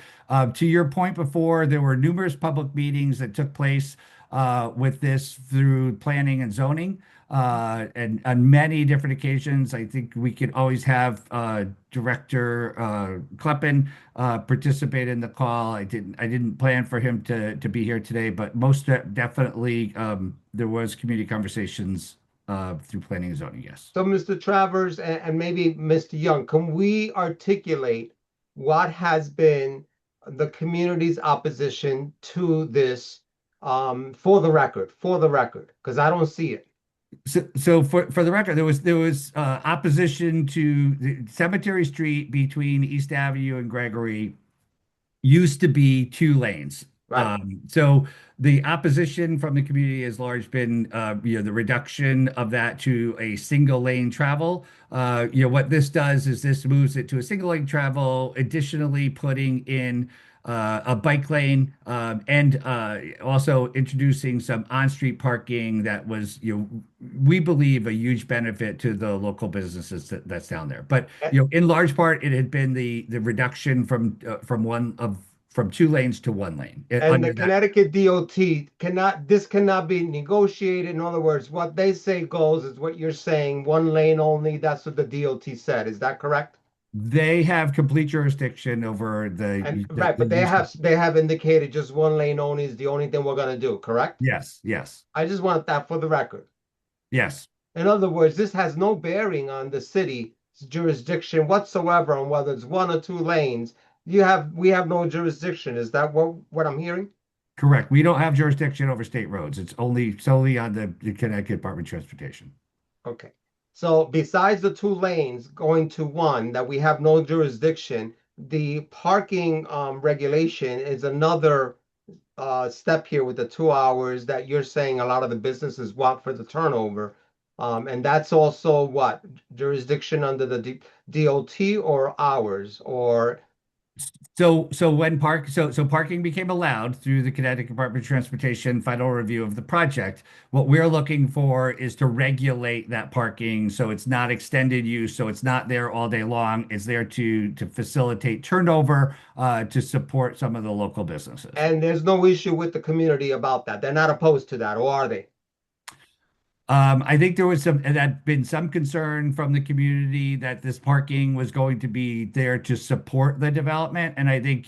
to your point before, there were numerous public meetings that took place with this through planning and zoning. And on many different occasions, I think we could always have Director Kleppen participate in the call. I didn't plan for him to be here today, but most definitely there was community conversations through planning and zoning. Yes. So, Mr. Travers and maybe Mr. Young, can we articulate what has been the community's opposition to this for the record, because I don't see it. So for the record, there was opposition to the Cemetery Street between East Avenue and Gregory used to be two lanes. Right. So the opposition from the community has largely been the reduction of that to a single lane travel. What this does is this moves it to a single lane travel, additionally putting in a bike lane, and also introducing some on-street parking that was, we believe, a huge benefit to the local businesses that's down there. But in large part, it had been the reduction from two lanes to one lane. And the Connecticut DOT cannot be negotiated. In other words, what they say goes is what you're saying, one lane only. That's what the DOT said. Is that correct? They have complete jurisdiction over right, but they have indicated just one lane only is the only thing we're going to do, correct? Yes. I just want that for the record. Yes. In other words, this has no bearing on the city's jurisdiction whatsoever on whether it's one or two lanes. We have no jurisdiction. Is that what I'm hearing? Correct. We don't have jurisdiction over state roads. It's solely on the Connecticut Department of Transportation. Okay. So besides the two lanes going to one that we have no jurisdiction, the parking regulation is another step here with the 2 hours that you're saying a lot of the businesses want for the turnover. And that's also what? Jurisdiction under the DOT or ours or... So parking became allowed through the Connecticut Department of Transportation final review of the project. What we're looking for is to regulate that parking so it's not extended use, so it's not there all day long. It's there to facilitate turnover, to support some of the local businesses. And there's no issue with the community about that. They're not opposed to that, or are they? I think there had been some concern from the community that this parking was going to be there to support the development. And I think,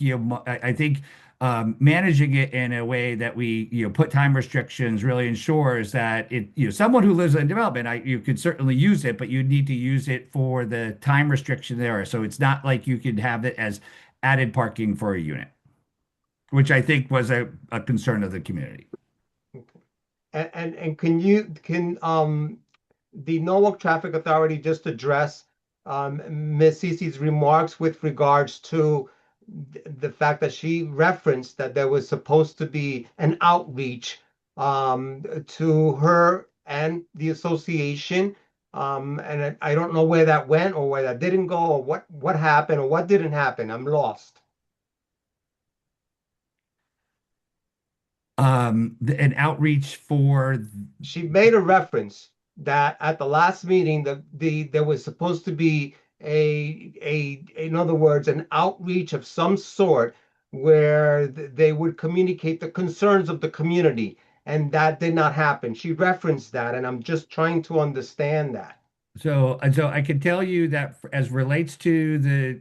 managing it in a way that we, put time restrictions really ensures that someone who lives in development, you could certainly use it, but you need to use it for the time restriction there. So it's not like you could have it as added parking for a unit, which I think was a concern of the community. And can the Norwalk Traffic Authority just address Ms. Cece's remarks with regards to the fact that she referenced that there was supposed to be an outreach to her and the association. And I don't know where that went or where that didn't go or what happened or what didn't happen. I'm lost. An outreach for She made a reference that at the last meeting, there was supposed to be in other words, an outreach of some sort where they would communicate the concerns of the community, and that did not happen. She referenced that, and I'm just trying to understand that. So I can tell you that as relates to the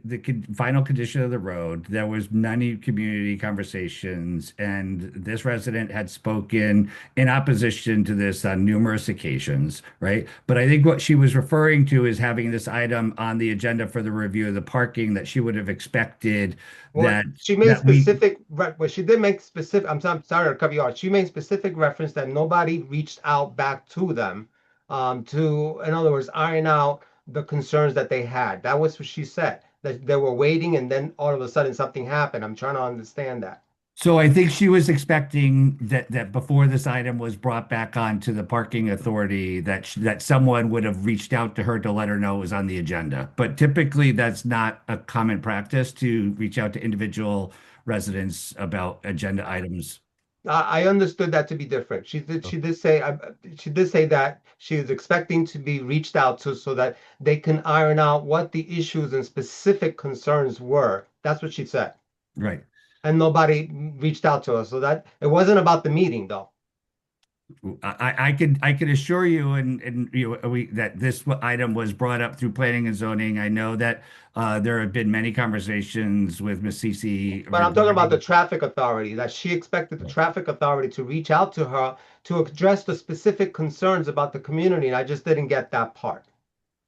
final condition of the road, there was many community conversations, and this resident had spoken in opposition to this on numerous occasions, right? But I think what she was referring to is having this item on the agenda for the review of the parking that she would have expected Well, that she made that we. specific, well, she did make specific, I'm sorry to cut you off. She made specific reference that nobody reached out back to them in other words, iron out the concerns that they had. That was what she said, that they were waiting and then all of a sudden something happened. I'm trying to understand that. So I think she was expecting that before this item was brought back onto the parking authority, that someone would have reached out to her to let her know it was on the agenda. But typically, that's not a common practice to reach out to individual residents about agenda items. I understood that to be different. She did say that she is expecting to be reached out to so that they can iron out what the issues and specific concerns were. That's what she said. Right. And nobody reached out to us. So that it wasn't about the meeting though. I can assure you and that this item was brought up through planning and zoning. I know that there have been many conversations with Ms. Cece. But I'm talking about the traffic authority, that she expected the traffic authority to reach out to her to address the specific concerns about the community, and I just didn't get that part.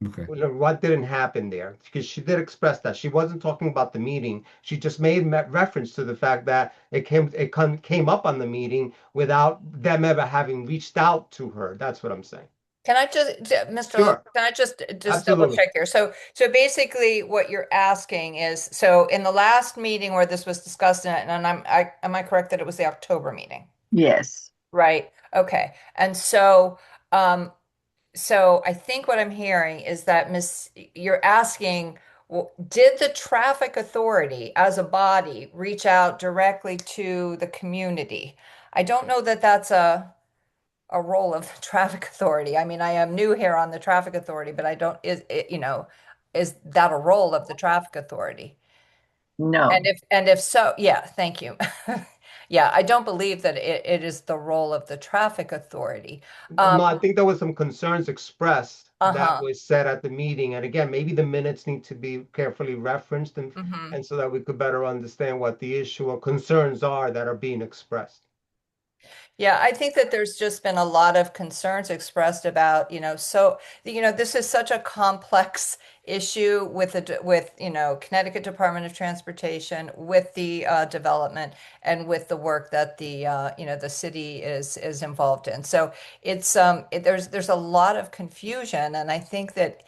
Okay. What didn't happen there? Because she did express that she wasn't talking about the meeting. She just made reference to the fact that it came up on the meeting without them ever having reached out to her. That's what I'm saying. Can I just, Mr. Sure. Lopez, can I just double Absolutely. check here? So basically what you're asking is, so in the last meeting where this was discussed, and am I correct that it was the October meeting? Yes. Right. Okay. And so I think what I'm hearing is that you're asking, well, did the traffic authority as a body reach out directly to the community? I don't know that that's a role of the traffic authority. I mean, I am new here on the traffic authority, but I don't, is that a role of the traffic authority? No. And if so, yeah, thank you. Yeah, I don't believe that it is the role of the traffic authority. No, I think there was some concerns expressed that Uh-huh. was said at the meeting. And again, maybe the minutes need to be carefully referenced and so that we could better understand what the issue or concerns are that are being expressed. Yeah, I think that there's just been a lot of concerns expressed about, this is such a complex issue with Connecticut Department of Transportation, with the development, and with the work that the city is involved in. So there's a lot of confusion, and I think that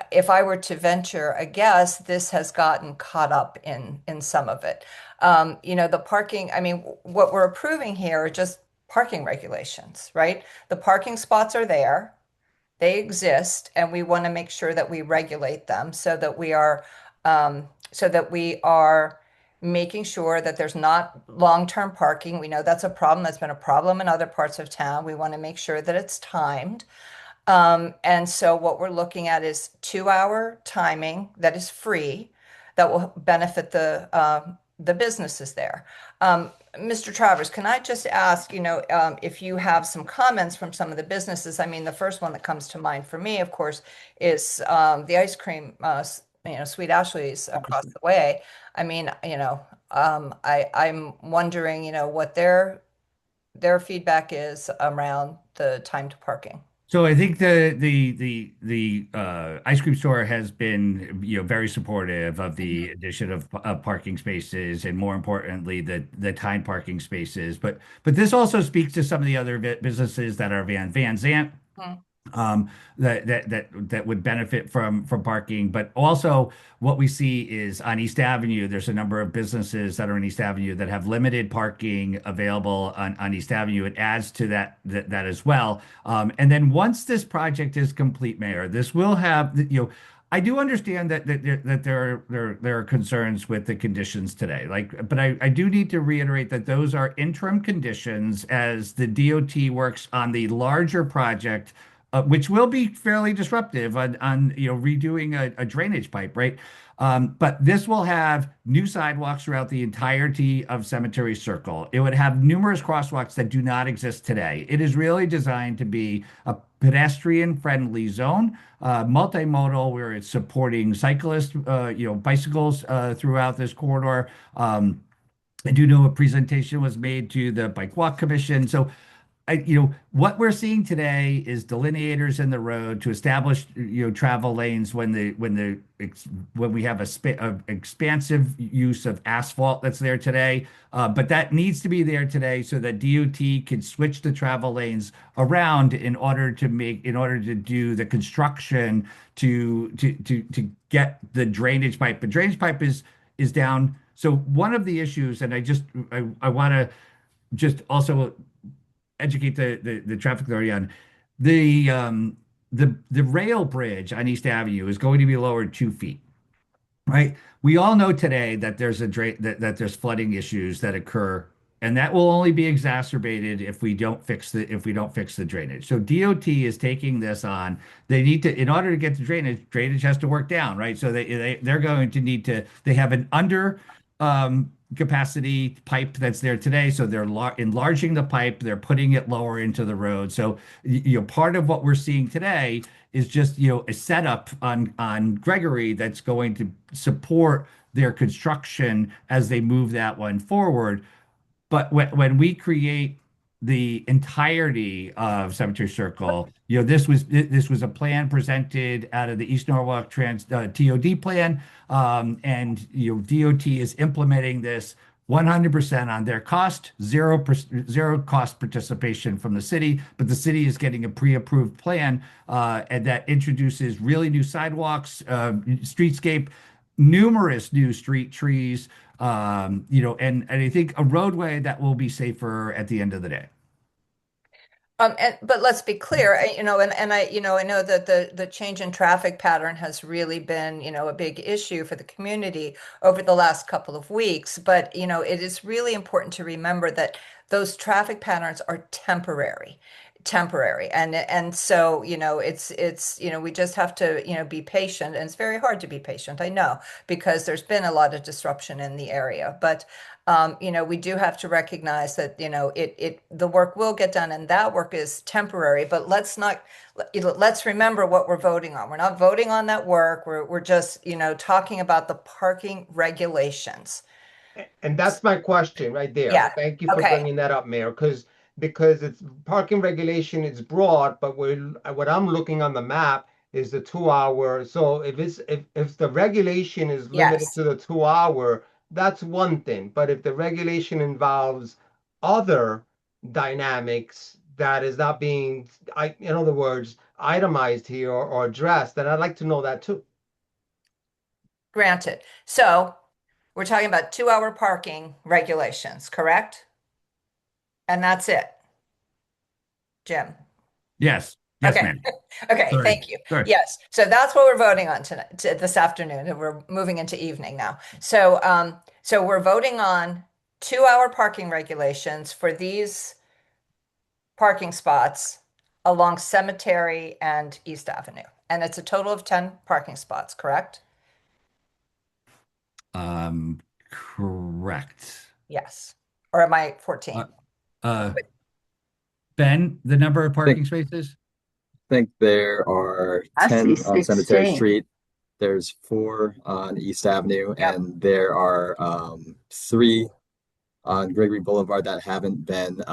if I were to venture a guess, this has gotten caught up in some of it. The parking, I mean, what we're approving here are just parking regulations, right? The parking spots are there, they exist, and we want to make sure that we regulate them so that we are making sure that there's not long-term parking. We know that's a problem. That's been a problem in other parts of town. We want to make sure that it's timed. And so what we're looking at is 2-hour timing that is free, that will benefit the businesses there. Mr. Travers, can I just ask, if you have some comments from some of the businesses? I mean, the first one that comes to mind for me, of course, is the ice cream, Sweet Ashley's across the way. I mean, I'm wondering, what their feedback is around the timed parking. So I think the ice cream store has been very supportive of the addition of parking spaces, and more importantly the timed parking spaces. But this also speaks to some of the other businesses that are Van Zant that would benefit from parking. But also what we see is on East Avenue, there's a number of businesses that are in East Avenue that have limited parking available on East Avenue. It adds to that as well. And then once this project is complete, Mayor, this will have, I do understand that there are concerns with the conditions today. But I do need to reiterate that those are interim conditions as the DOT works on the larger project, which will be fairly disruptive on redoing a drainage pipe, right? But this will have new sidewalks throughout the entirety of Cemetery Circle. It would have numerous crosswalks that do not exist today. It is really designed to be a pedestrian-friendly zone, multimodal, where it's supporting cyclists, bicycles throughout this corridor. I do know a presentation was made to the Bike Walk Commission. So what we're seeing today is delineators in the road to establish, travel lanes when we have a expansive use of asphalt that's there today. But that needs to be there today so that DOT can switch the travel lanes around in order to do the construction to get the drainage pipe. The drainage pipe is down. So one of the issues, and I want to just also educate the traffic authority on the rail bridge on East Avenue is going to be lowered 2 feet, right? We all know today that there's that there's flooding issues that occur, and that will only be exacerbated if we don't fix the drainage. So DOT is taking this on. They need to, in order to get the drainage has to work down, right? So they're going to need to. They have an under capacity pipe that's there today, so they're enlarging the pipe, they're putting it lower into the road. So part of what we're seeing today is just a setup on Gregory that's going to support their construction as they move that one forward. But when we create the entirety of Cemetery Circle, this was a plan presented out of the East Norwalk TOD plan, and DOT is implementing this 100% on their cost, zero cost participation from the city, but the city is getting a pre-approved plan and that introduces really new sidewalks, streetscape, numerous new street trees, and I think a roadway that will be safer at the end of the day. But let's be clear, I know that the change in traffic pattern has really been, a big issue for the community over the last couple of weeks. But, it is really important to remember that those traffic patterns are temporary. And so, it's we just have to, be patient, and it's very hard to be patient, I know, because there's been a lot of disruption in the area. But we do have to recognize that, the work will get done, and that work is temporary. But let's remember what we're voting on. We're not voting on that work. We're just, talking about the parking regulations. And that's my question right there. Yeah. Thank you for Okay. bringing that up, Mayor, because it's parking regulation, it's broad, but what I'm looking on the map is the 2 hour. So if the regulation is limited Yes. to the 2 hour, that's one thing. But if the regulation involves other dynamics that is not being, in other words, itemized here or addressed, then I'd like to know that too. Granted. So we're talking about 2 hour parking regulations, correct? And that's it. Jim. Yes. Yes, Okay. ma'am. Okay, Sorry. thank you. Sorry. Yes, so that's what we're voting on this afternoon, and we're moving into evening now. So, so we're voting on 2 hour parking regulations for these parking spots along Cemetery and East Avenue, and it's a total of 10 parking spots, correct? Correct. Yes, or am I 14? Ben, the number of parking spaces? I think there are I 10 see on Cemetery 16. Street. There's 4 on East Avenue, Yep. and there are 3 on Gregory Boulevard that haven't been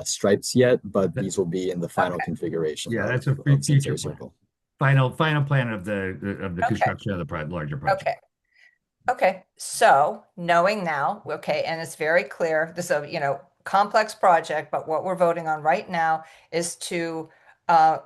stripes yet, but these will be in the final Okay. a configuration future of plan. Cemetery Circle. Final plan of the Okay. construction of the larger project. Okay. Okay, so knowing now, okay, and it's very clear, this is a, complex project, but what we're voting on right now is to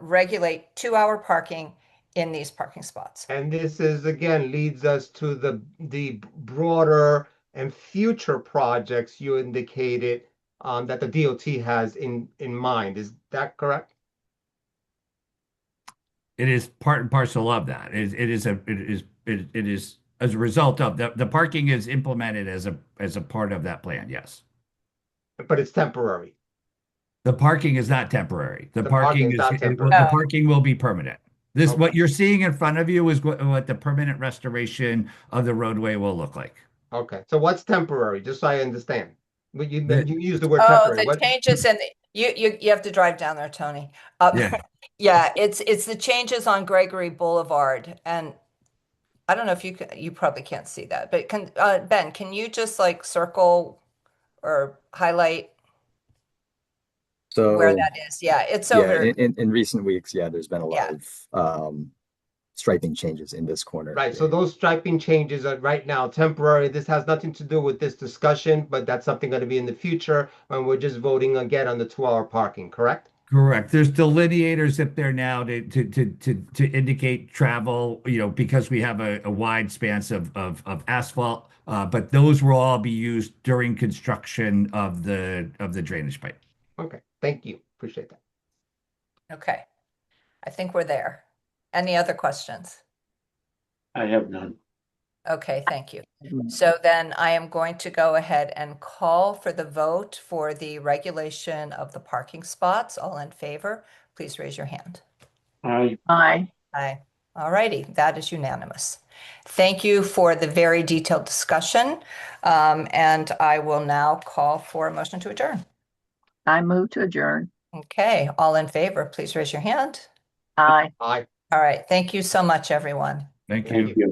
regulate 2-hour parking in these parking spots. And this is, again, leads us to the broader and future projects you indicated that the DOT has in mind. Is that correct? It is part and parcel of that. It is as a result of the parking is implemented as a part of that plan. Yes. But it's temporary. The parking is not temporary. The The parking parking is not temporary. the parking will be permanent. This, Okay. what you're seeing in front of you is what the permanent restoration of the roadway will look like. Okay, so what's temporary? Just so I understand. But you The- use the word Oh, temporary. the What? changes in you have to drive down there, Tony. Yeah. Yeah, it's the changes on Gregory Boulevard, and I don't know if you probably can't see that, but Ben, can you just like circle or highlight where So that is? Yeah, it's yeah, over. in recent weeks, yeah, there's been a lot Yeah. of striping changes in this corner. Right, so those striping changes are right now temporary. This has nothing to do with this discussion, but that's something going to be in the future when we're just voting again on the 2-hour parking, correct? Correct. There's delineators up there now to indicate travel, because we have a wide span of asphalt. But those will all be used during construction of the drainage pipe. Okay, thank you. Appreciate that. Okay, I think we're there. Any other questions? I have none. Okay, thank you. So then I am going to go ahead and call for the vote for the regulation of the parking spots. All in favor, please raise your hand. Aye. Aye. Aye. All righty, that is unanimous. Thank you for the very detailed discussion. And I will now call for a motion to adjourn. I move to adjourn. Okay, all in favor, please raise your hand. Aye. Aye. All right, thank you so much, everyone. Thank Thank you. you.